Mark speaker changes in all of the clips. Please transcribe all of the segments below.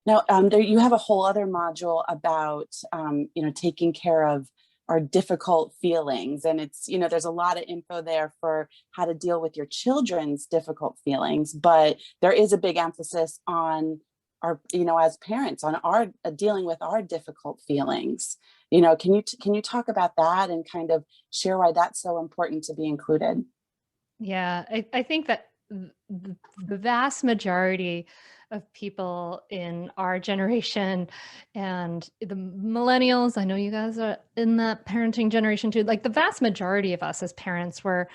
Speaker 1: Now, there you have a whole other module about, taking care of our difficult feelings. And it's, there's a lot of info there for how to deal with your children's difficult feelings, but there is a big emphasis on our, as parents, on our dealing with our difficult feelings. Can you talk about that and kind of share why that's so important to be included?
Speaker 2: Yeah, I think that the vast majority of people in our generation and the millennials, I know you guys are in that parenting generation too, like the vast majority of us as parents were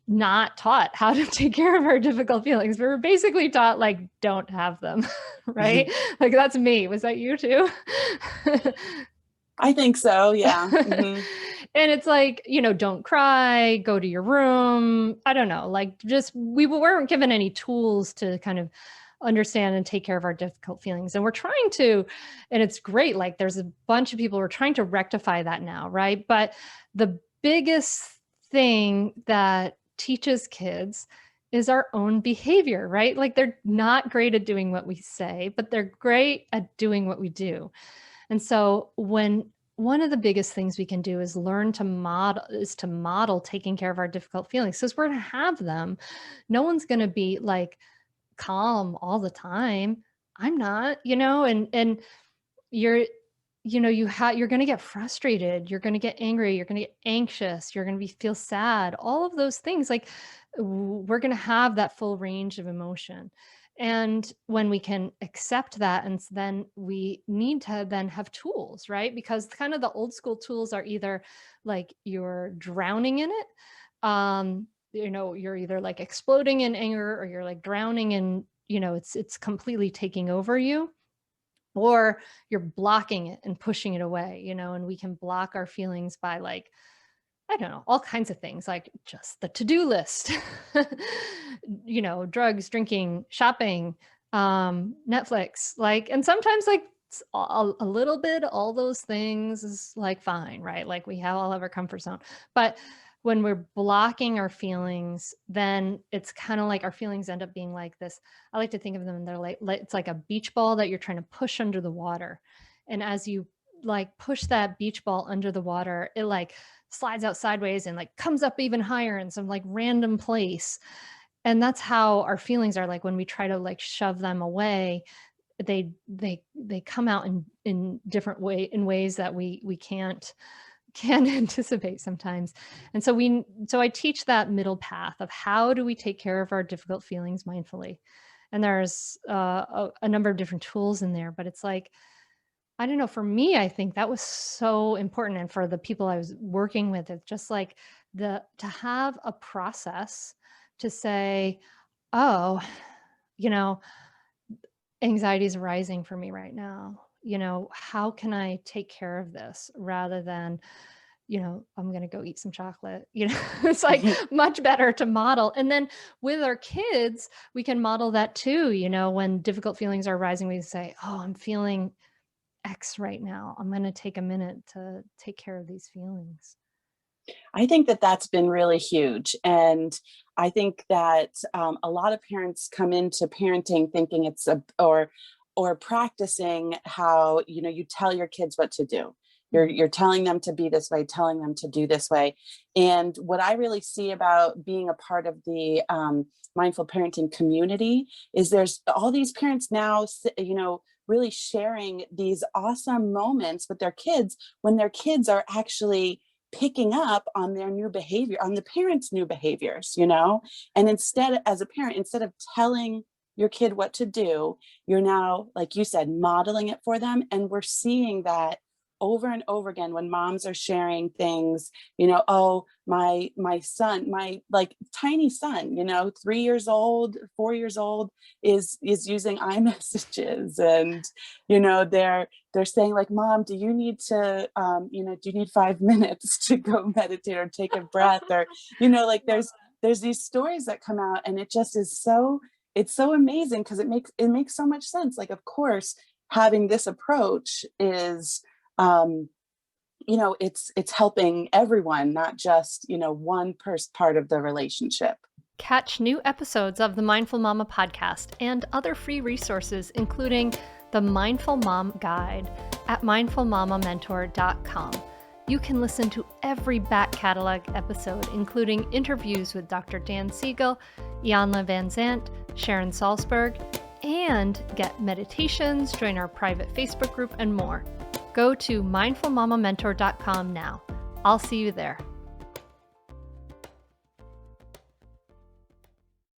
Speaker 2: not taught how to take care of our difficult feelings. We were basically taught like, don't have them, right? Like that's me. Was that you too?
Speaker 1: I think so. Yeah.
Speaker 2: And it's like, don't cry, go to your room. I don't know, like just we weren't given any tools to kind of understand and take care of our difficult feelings. And we're trying to, and it's great. Like there's a bunch of people who are trying to rectify that now, right? But the biggest thing that teaches kids is our own behavior, right? Like they're not great at doing what we say, but they're great at doing what we do. And so when one of the biggest things we can do is learn to model taking care of our difficult feelings because we're going to have them. No one's going to be like calm all the time. I'm not, and you're you're going to get frustrated, you're going to get angry, you're going to get anxious, you're going to feel sad, all of those things. Like we're going to have that full range of emotion. And when we can accept that, and then we need to then have tools, right? Because kind of the old school tools are either like you're drowning in it, you're either like exploding in anger or you're like drowning in, it's completely taking over you, or you're blocking it and pushing it away, and we can block our feelings by like, I don't know, all kinds of things, like just the to-do list, drugs, drinking, shopping, Netflix, like, and sometimes like a little bit, all those things is like fine, right? Like we have all of our comfort zone. But when we're blocking our feelings, then it's kind of like our feelings end up being like this. I like to think of them, they're like it's like a beach ball that you're trying to push under the water. And as you like push that beach ball under the water, it like slides out sideways and like comes up even higher in some like random place. And that's how our feelings are, like when we try to like shove them away, they come out in different in ways that we can't anticipate sometimes. And so I teach that middle path of how do we take care of our difficult feelings mindfully. And there's a number of different tools in there, but it's like, I don't know, for me, I think that was so important. And for the people I was working with, it's just like to have a process to say, oh, you know, anxiety is rising for me right now. How can I take care of this rather than, I'm going to go eat some chocolate. It's like much better to model. And then with our kids, we can model that too. When difficult feelings are rising, we say, oh, I'm feeling X right now. I'm going to take a minute to take care of these feelings.
Speaker 1: I think that that's been really huge. And I think that a lot of parents come into parenting thinking it's or practicing how, you tell your kids what to do. You're telling them to be this way, telling them to do this way. And what I really see about being a part of the mindful parenting community is there's all these parents now, really sharing these awesome moments with their kids when their kids are actually picking up on their new behavior, on the parents' new behaviors, and instead, as a parent, instead of telling your kid what to do, you're now, like you said, modeling it for them. And we're seeing that over and over again when moms are sharing things, oh, my son, my like tiny son, 3 years old, 4 years old is using iMessages, and they're saying like, mom, do you need to do you need 5 minutes to go meditate or take a breath, or like there's these stories that come out, and it just is it's so amazing because it makes so much sense. Like, of course, having this approach is um it's helping everyone, not just one part of the relationship.
Speaker 2: Catch new episodes of the Mindful Mama podcast and other free resources, including the Mindful Mom Guide at mindfulmamamentor.com. You can listen to every back catalog episode, including interviews with Dr. Dan Siegel, Janla Van Zant, Sharon Salzberg, and get meditations, join our private Facebook group, and more. Go to mindfulmamamentor.com now. I'll see you there.